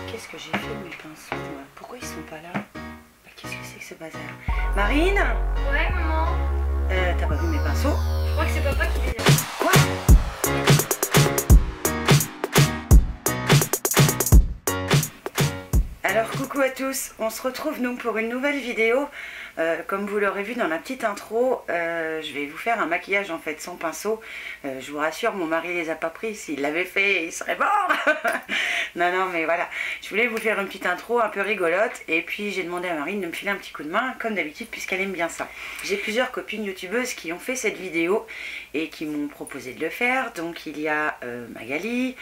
Qu'est-ce que j'ai fait de mes pinceaux moi? Pourquoi ils sont pas là? Bah, qu'est-ce que c'est que ce bazar? Marine? Ouais, maman. T'as pas vu mes pinceaux? Je crois que c'est papa qui les a. Quoi? Alors coucou à tous, on se retrouve donc pour une nouvelle vidéo. Comme vous l'aurez vu dans la petite intro, je vais vous faire un maquillage en fait sans pinceau. Je vous rassure, mon mari les a pas pris, s'il l'avait fait il serait mort. Non mais voilà, je voulais vous faire une petite intro un peu rigolote et puis j'ai demandé à Marine de me filer un petit coup de main comme d'habitude puisqu'elle aime bien ça. J'ai plusieurs copines youtubeuses qui ont fait cette vidéo et qui m'ont proposé de le faire. Donc il y a Magali,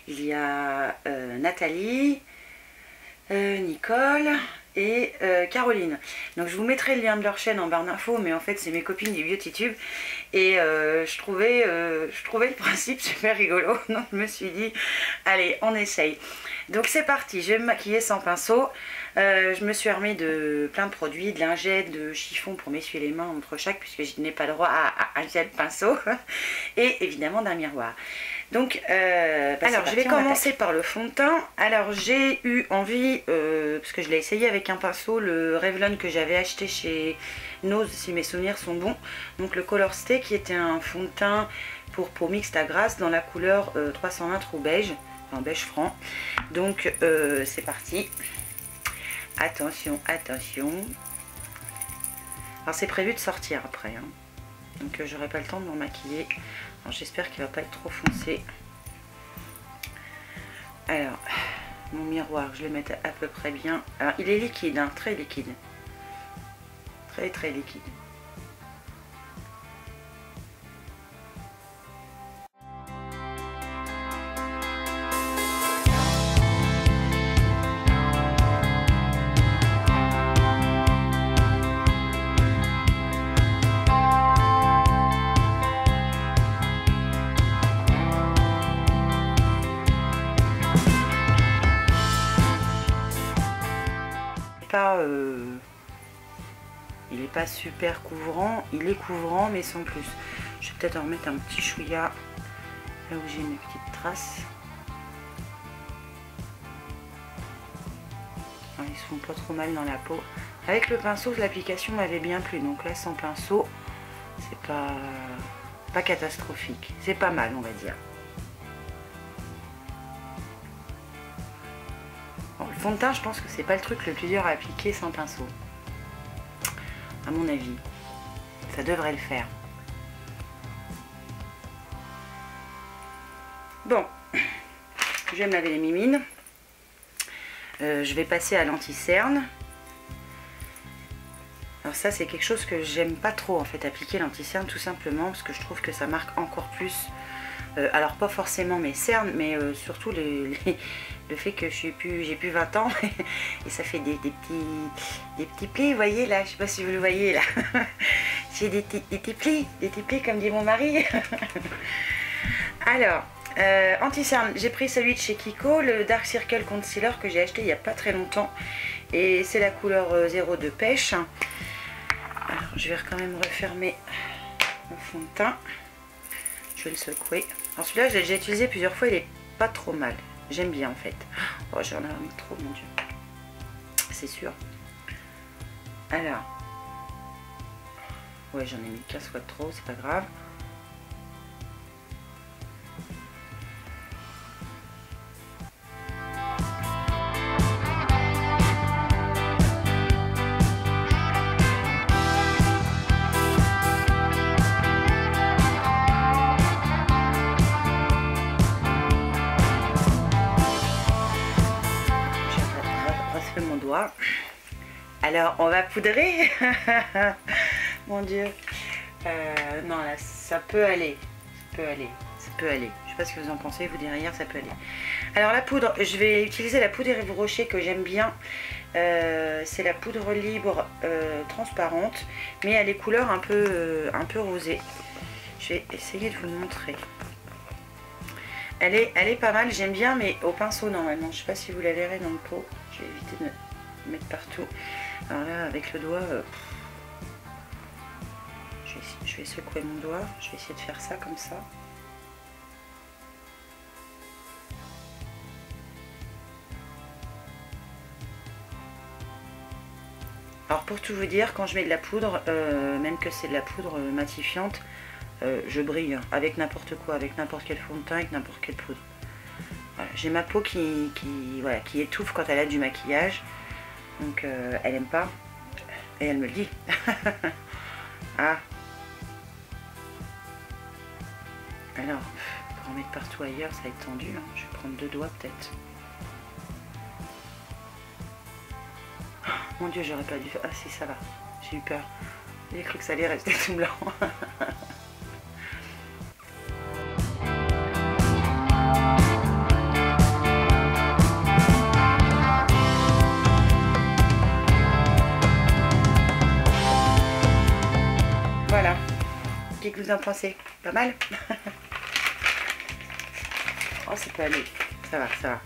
il y a Nathalie, Nicole et Caroline. Donc je vous mettrai le lien de leur chaîne en barre d'infos, mais en fait c'est mes copines du BeautyTube et je trouvais le principe super rigolo, donc je me suis dit allez on essaye. Donc c'est parti, je vais me maquiller sans pinceau. Je me suis armée de plein de produits, de lingettes, de chiffons pour m'essuyer les mains entre chaque puisque je n'ai pas le droit à un seul pinceau et évidemment d'un miroir. Donc, alors je vais commencer par le fond de teint. Alors j'ai eu envie, parce que je l'ai essayé avec un pinceau, le Revlon que j'avais acheté chez Nose, si mes souvenirs sont bons. Donc le Color Stay qui était un fond de teint pour peau mixte à grasse dans la couleur 320 True Beige, enfin beige franc. Donc c'est parti. Attention, attention. Alors c'est prévu de sortir après, hein. Donc j'aurai pas le temps de m'en maquiller. J'espère qu'il va pas être trop foncé. Alors, mon miroir, je le mets à peu près bien. Alors, il est liquide, hein, très liquide. Très liquide. Il est pas super couvrant, il est couvrant mais sans plus. Je vais peut-être en remettre un petit chouïa là où j'ai une petite trace. Alors, ils sont pas trop mal dans la peau. Avec le pinceau, l'application m'avait bien plu, donc là sans pinceau, c'est pas catastrophique. C'est pas mal, on va dire. Bon, le fond de teint, je pense que c'est pas le truc le plus dur à appliquer sans pinceau. À mon avis, ça devrait le faire. Bon, je vais me laver les mimines. Je vais passer à l'anti-cerne. Alors ça, c'est quelque chose que j'aime pas trop en fait, appliquer l'anti-cerne, tout simplement parce que je trouve que ça marque encore plus. Alors pas forcément mes cernes, mais surtout le fait que j'ai plus 20 ans et ça fait des petits plis, vous voyez là, je sais pas si vous le voyez là. J'ai des petits plis comme dit mon mari. Alors, anti-cerne, j'ai pris celui de chez Kiko, le Dark Circle Concealer que j'ai acheté il n'y a pas très longtemps et c'est la couleur 02 pêche. Alors je vais quand même refermer le fond de teint. Je vais le secouer. Alors celui-là, j'ai utilisé plusieurs fois, il est pas trop mal. J'aime bien en fait. Oh, j'en ai mis trop, mon Dieu. C'est sûr. Alors. Ouais, j'en ai mis 15 fois de trop, c'est pas grave. Alors on va poudrer. Mon Dieu. Non là ça peut aller. Ça peut aller. Je sais pas ce que vous en pensez, vous derrière ça peut aller. Alors la poudre, je vais utiliser la poudre Yves Rocher que j'aime bien. C'est la poudre libre transparente, mais elle est couleur un peu rosée. Je vais essayer de vous le montrer. Elle est pas mal, j'aime bien, mais au pinceau normalement. Je sais pas si vous la verrez dans le pot. Je vais éviter de mettre partout. Alors là, avec le doigt, je vais secouer mon doigt. Je vais essayer de faire ça comme ça. Alors pour tout vous dire, quand je mets de la poudre, même que c'est de la poudre matifiante, je brille hein, avec n'importe quoi, avec n'importe quel fond de teint, avec n'importe quelle poudre. Voilà, j'ai ma peau voilà, qui étouffe quand elle a du maquillage, donc elle aime pas, et elle me le dit. Ah. Alors, pour en mettre partout ailleurs, ça va être tendu, hein. Je vais prendre 2 doigts peut-être. Mon Dieu, j'aurais pas dû faire... Ah si, ça va. J'ai eu peur. J'ai cru que ça allait rester tout blanc. Voilà. Qu'est-ce que vous en pensez? Pas mal? Oh, ça peut aller. Ça va, ça va.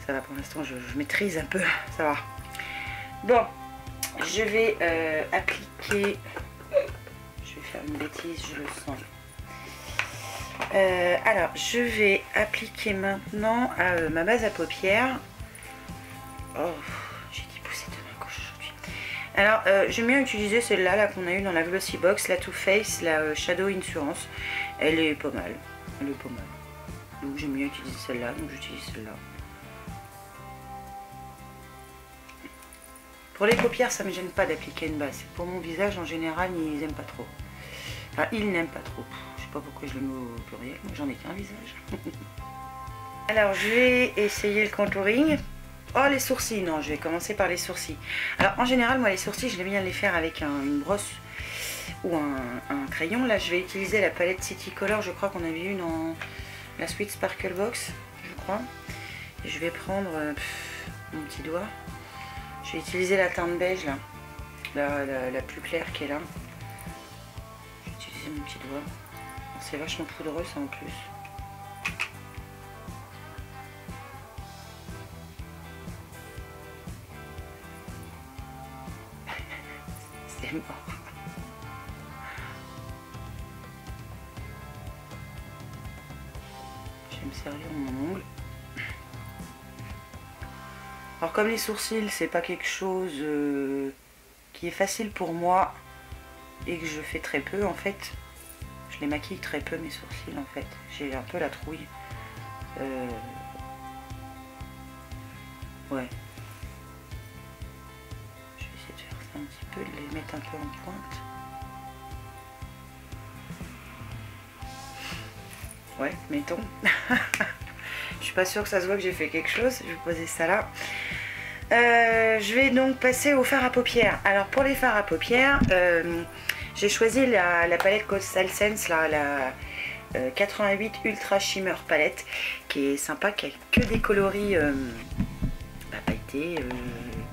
Ça va, pour l'instant, je maîtrise un peu. Ça va. Bon, je vais appliquer... Je vais faire une bêtise, je le sens. Alors, je vais appliquer maintenant ma base à paupières. Oh, j'ai dit pousser de ma gauche aujourd'hui. Alors, j'aime bien utiliser celle-là là, qu'on a eu dans la Glossy Box, la Too Faced, la Shadow Insurance. Elle est pas mal. Elle est pas mal. Donc, j'aime bien utiliser celle-là, donc j'utilise celle-là. Pour les paupières, ça ne me gêne pas d'appliquer une base. Pour mon visage, en général, ils n'aiment pas trop. Enfin, ils n'aiment pas trop. Je sais pas pourquoi je le mets au pluriel. Moi, j'en ai qu'un visage. Alors, je vais essayer le contouring. Oh, les sourcils. Non, je vais commencer par les sourcils. Alors, en général, moi, les sourcils, je vais bien les faire avec une brosse ou un crayon. Là, je vais utiliser la palette City Color. Je crois qu'on avait une dans la Sweet Sparkle Box, je crois. Et je vais prendre mon petit doigt. Je vais utiliser la teinte beige là, la plus claire qui est là. Je vais utiliser mon petit doigt. C'est vachement poudreux ça en plus. C'est mort. Je vais me servir mon ongle. Alors comme les sourcils, c'est pas quelque chose qui est facile pour moi et que je fais très peu en fait. Je les maquille très peu mes sourcils en fait. J'ai un peu la trouille. Ouais. Je vais essayer de faire ça un petit peu, de les mettre un peu en pointe. Ouais, mettons. Je suis pas sûre que ça se voit que j'ai fait quelque chose. Je vais poser ça là. Je vais donc passer au fard à paupières. Alors pour les fards à paupières, j'ai choisi la palette Coastal Scents, la 88 Ultra Shimmer palette, qui est sympa, qui a que des coloris pailletés,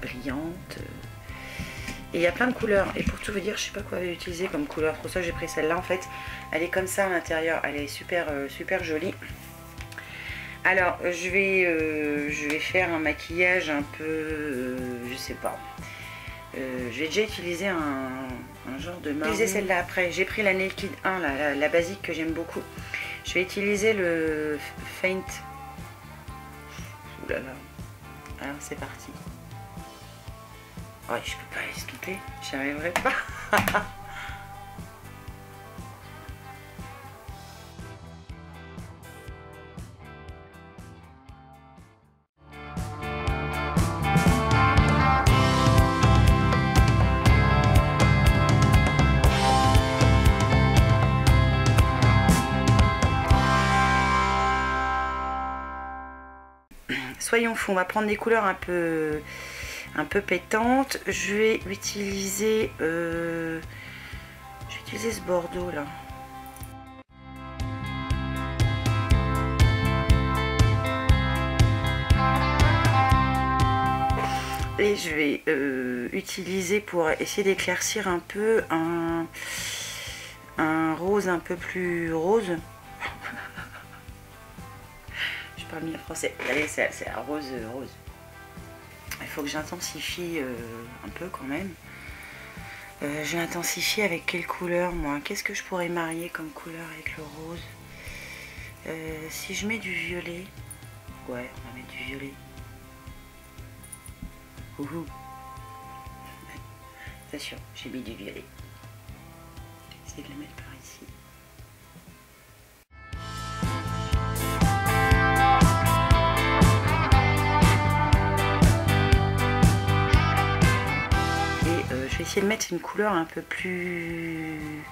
brillantes. Et il y a plein de couleurs. Et pour tout vous dire, je sais pas quoi utiliser comme couleur. Pour ça j'ai pris celle-là en fait. Elle est comme ça à l'intérieur. Elle est super, super jolie. Alors, je vais faire un maquillage un peu, je sais pas. Je vais déjà utiliser un genre de marron. Utiliser celle-là après. J'ai pris la Nail Kit 1, la basique que j'aime beaucoup. Je vais utiliser le Faint. Ouh là là. Alors, c'est parti. Oh, je peux pas estomper. J'y arriverai pas. Soyons fous, on va prendre des couleurs un peu pétantes. Je vais utiliser ce bordeaux là. Et je vais utiliser pour essayer d'éclaircir un peu un rose un peu plus rose. Pas mis en français. Allez, c'est la rose. Il faut que j'intensifie un peu quand même. Je vais intensifier avec quelle couleur moi? Qu'est-ce que je pourrais marier comme couleur avec le rose? Si je mets du violet. Ouais, on va mettre du violet. Ouhou. Attention, j'ai mis du violet. Essayez de le mettre par ici. Et je vais essayer de mettre une couleur un peu plus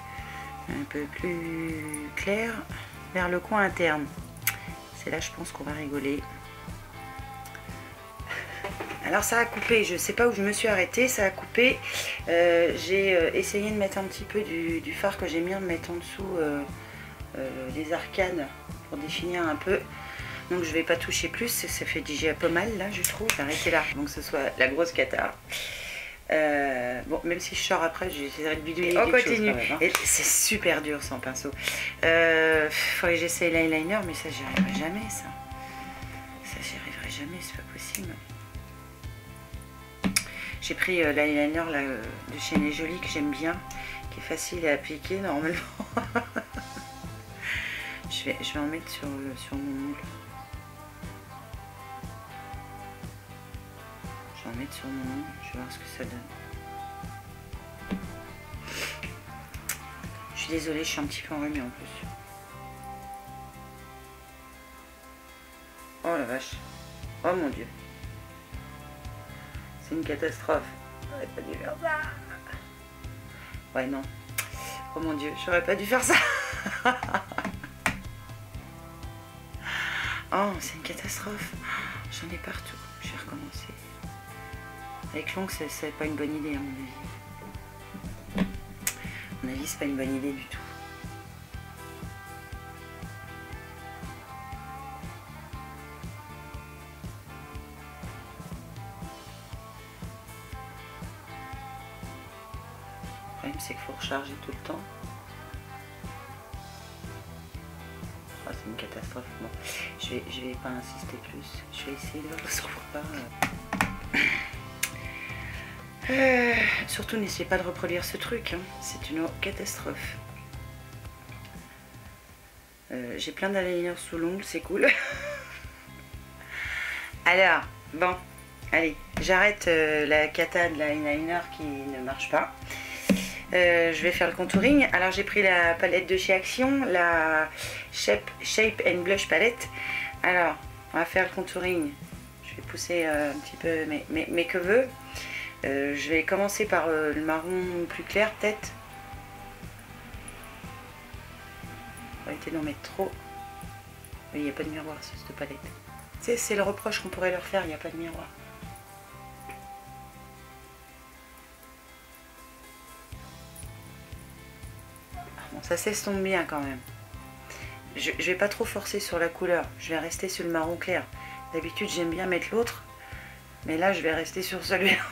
claire vers le coin interne. C'est là, je pense qu'on va rigoler. Alors ça a coupé, je sais pas où je me suis arrêtée, ça a coupé. J'ai essayé de mettre un petit peu du fard que j'ai mis, de mettre en dessous des arcanes pour définir un peu. Donc je vais pas toucher plus, ça fait déjà pas mal là je trouve. J'ai arrêté là, donc que ce soit la grosse cata. Bon, même si je sors après, j'essaierai de bidouiller quelque chose quand même, hein. Et c'est super dur sans pinceau. Faudrait que j'essaye l'eyeliner, mais ça j'y arriverai jamais ça. Ça j'y arriverai jamais, c'est pas possible. J'ai pris l'eyeliner de chez Les Jolies que j'aime bien, qui est facile à appliquer normalement. je vais en mettre sur mon moule. Je vais en mettre sur mon moule, je vais voir ce que ça donne. Je suis désolée, je suis un petit peu enrhumée en plus. Oh la vache. Oh mon dieu. C'est une catastrophe. J'aurais pas dû faire ça. Ouais, non. Oh mon dieu, j'aurais pas dû faire ça. Oh, c'est une catastrophe. J'en ai partout. Je vais recommencer. Avec l'ongle, c'est pas une bonne idée à mon avis. À mon avis, c'est pas une bonne idée du tout. Le problème, c'est qu'il faut recharger tout le temps. Oh, c'est une catastrophe. Bon, je vais pas insister plus. Je vais essayer de voir parce qu'on voit pas. Surtout, n'essayez pas de reproduire ce truc. Hein. C'est une catastrophe. J'ai plein d'eyeliner sous l'ongle, c'est cool. Alors, bon, allez, j'arrête la cata de l'eyeliner qui ne marche pas. Je vais faire le contouring. Alors j'ai pris la palette de chez Action, la Shape and Blush palette. Alors on va faire le contouring. Je vais pousser un petit peu mes cheveux. Je vais commencer par le marron plus clair peut-être. On va éviter d'en mettre trop. Il n'y a pas de miroir sur cette palette. Tu sais, c'est le reproche qu'on pourrait leur faire, il n'y a pas de miroir. Bon, ça s'estompe bien quand même. Je vais pas trop forcer sur la couleur. Je vais rester sur le marron clair. D'habitude, j'aime bien mettre l'autre. Mais là, je vais rester sur celui-là.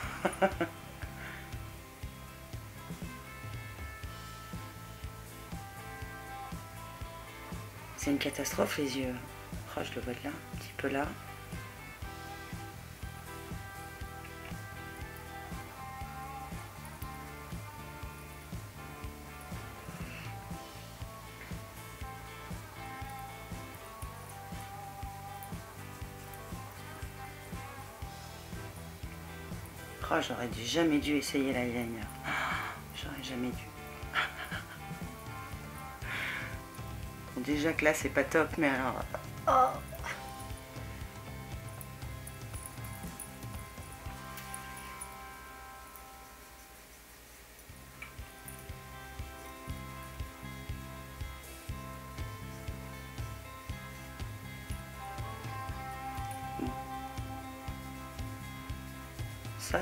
C'est une catastrophe, les yeux. Oh, je le vois de là, un petit peu là. Oh, j'aurais jamais dû essayer l'eyeliner. J'aurais jamais dû. Bon, déjà que là, c'est pas top, mais alors... Oh.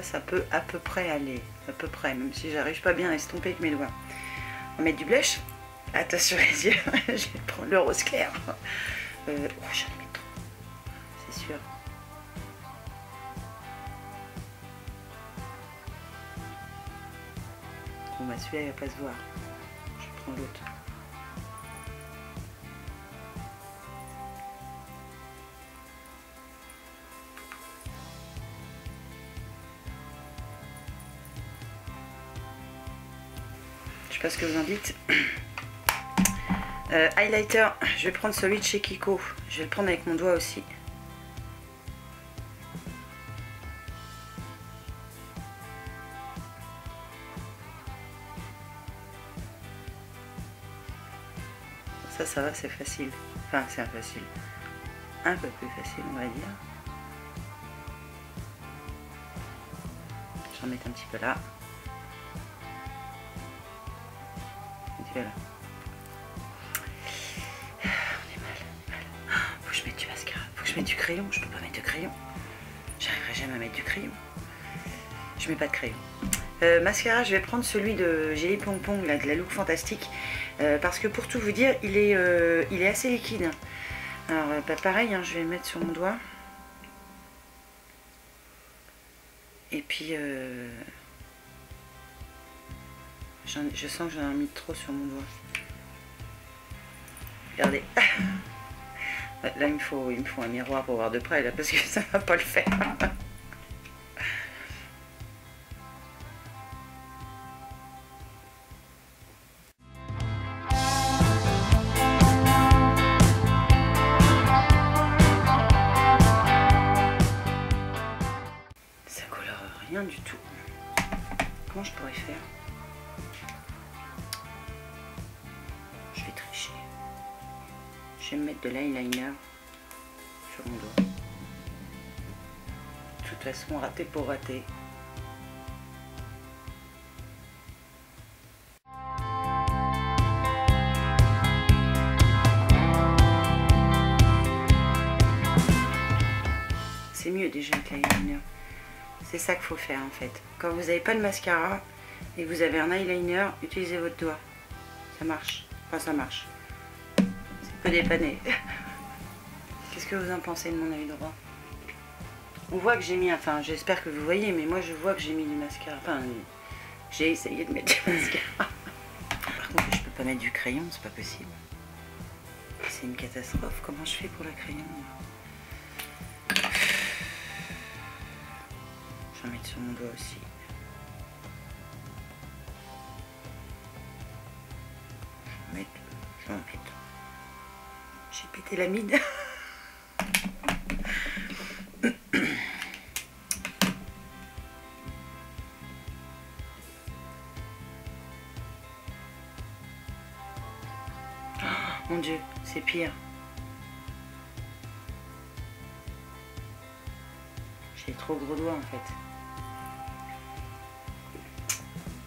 Ça peut à peu près aller, à peu près, même si j'arrive pas bien à estomper avec mes doigts. On va mettre du blush. Attention les yeux, je vais prendre le rose clair. Oh, j'en ai mis trop, c'est sûr. Bon bah celui-là il va pas se voir. Je prends l'autre. Je sais pas ce que vous en dites. Highlighter, je vais prendre celui de chez Kiko. Je vais le prendre avec mon doigt aussi. Ça va, c'est facile. Enfin, c'est facile. Un peu plus facile, on va dire. Je vais en mettre un petit peu là. Un petit peu là. On est mal. Faut que je mette du mascara. Faut que je mette du crayon. Je peux pas mettre de crayon. J'arriverai jamais à mettre du crayon. Je mets pas de crayon. Mascara, je vais prendre celui de Jelly Pong Pong, là, de la Look Fantastique. Parce que pour tout vous dire, il est assez liquide. Alors, pareil, hein, je vais le mettre sur mon doigt. Et puis, je sens que j'en ai mis trop sur mon doigt. Regardez. Là, il me faut un miroir pour voir de près, là, parce que ça va pas le faire. Ça colore rien du tout. Comment je pourrais faire? Je vais tricher. Je vais me mettre de l'eyeliner sur mon doigt. De toute façon, raté pour rater. C'est mieux déjà avec l'eyeliner. C'est ça qu'il faut faire en fait. Quand vous n'avez pas de mascara et que vous avez un eyeliner, utilisez votre doigt. Ça marche. Enfin, ça marche. C'est peu dépanné. Qu'est-ce que vous en pensez de mon œil droit? On voit que j'ai mis, enfin j'espère que vous voyez, mais moi je vois que j'ai mis du mascara. Enfin, j'ai essayé de mettre du mascara. Par contre, je peux pas mettre du crayon, c'est pas possible. C'est une catastrophe. Comment je fais pour la crayon? Je vais en mettre sur mon doigt aussi. Je vais en mettre. J'ai pété la mine. Mon Dieu, c'est pire. J'ai trop gros doigts en fait.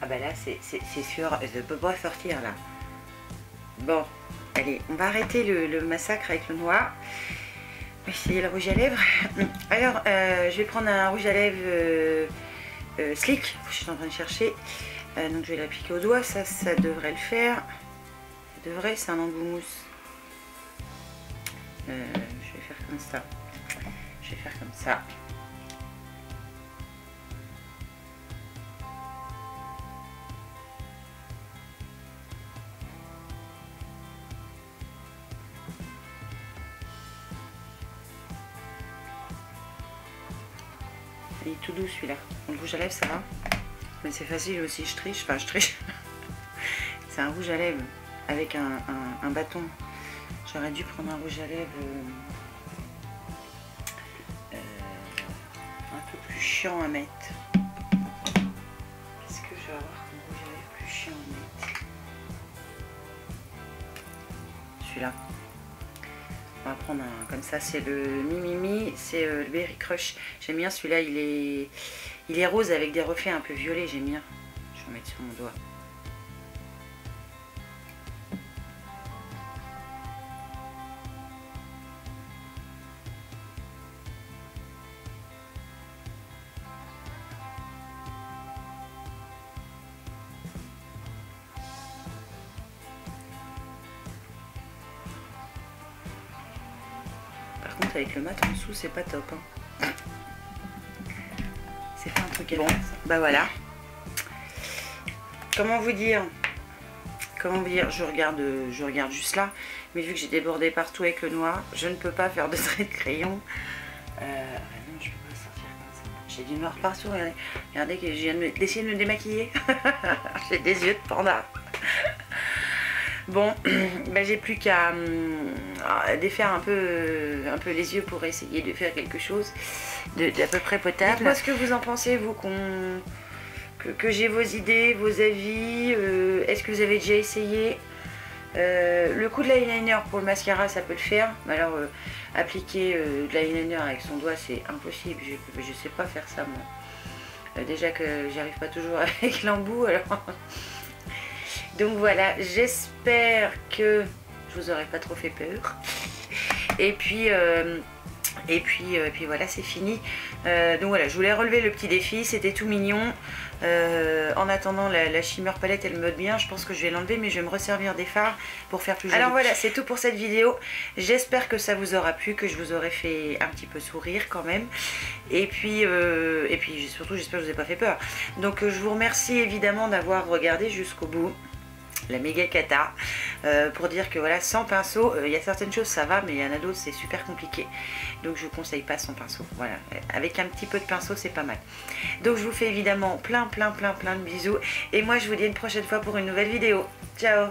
Ah bah là, c'est sûr, je ne peux pas sortir là. Bon, allez, on va arrêter le massacre avec le noir. On va essayer le rouge à lèvres. Alors, je vais prendre un rouge à lèvres slick. Je suis en train de chercher. Donc je vais l'appliquer au doigt. Ça devrait le faire. Ça devrait, c'est un embout mousse. Je vais faire comme ça. Je vais faire comme ça. Il est tout doux celui-là. Le rouge à lèvres ça va. Mais c'est facile aussi, je triche. Enfin je triche. C'est un rouge à lèvres avec un bâton. J'aurais dû prendre un rouge à lèvres un peu plus chiant à mettre. Qu'est-ce que je vais avoir comme rouge à lèvres plus chiant à mettre? Celui-là. On va prendre un comme ça, c'est le Mimimi, c'est le Berry Crush. J'aime bien celui-là, il est rose avec des reflets un peu violets, j'aime bien. Je vais en mettre sur mon doigt. Par contre avec le mat en dessous c'est pas top hein. C'est pas un truc à bon, bah voilà. Comment vous dire, je regarde juste là, mais vu que j'ai débordé partout avec le noir, je ne peux pas faire de trait de crayon. Non, je peux pas sortir comme ça. J'ai du noir partout, regardez. Regardez que je viens d'essayer de me démaquiller. J'ai des yeux de panda. Bon, bah, j'ai plus qu'à défaire un peu les yeux pour essayer de faire quelque chose d'à peu près potable. Dites-moi ce que vous en pensez, vous, que j'ai vos idées, vos avis. Est-ce que vous avez déjà essayé? Le coup de l'eyeliner pour le mascara ça peut le faire, mais alors appliquer de l'eyeliner avec son doigt c'est impossible, je sais pas faire ça moi. Déjà que j'y arrive pas toujours avec l'embout alors. Donc voilà, j'espère que je vous aurai pas trop fait peur. Et puis voilà, c'est fini. Donc voilà, je voulais relever le petit défi, c'était tout mignon. En attendant, la shimmer palette elle me mode bien, je pense que je vais l'enlever, mais je vais me resservir des fards pour faire plus joli. Alors voilà, c'est tout pour cette vidéo. J'espère que ça vous aura plu, que je vous aurai fait un petit peu sourire quand même. Et puis surtout, j'espère que je vous ai pas fait peur. Donc je vous remercie évidemment d'avoir regardé jusqu'au bout. La méga cata pour dire que voilà, sans pinceau, il y a certaines choses ça va, mais il y en a d'autres c'est super compliqué, donc je vous conseille pas sans pinceau. Voilà, avec un petit peu de pinceau c'est pas mal. Donc je vous fais évidemment plein de bisous et moi je vous dis à une prochaine fois pour une nouvelle vidéo. Ciao.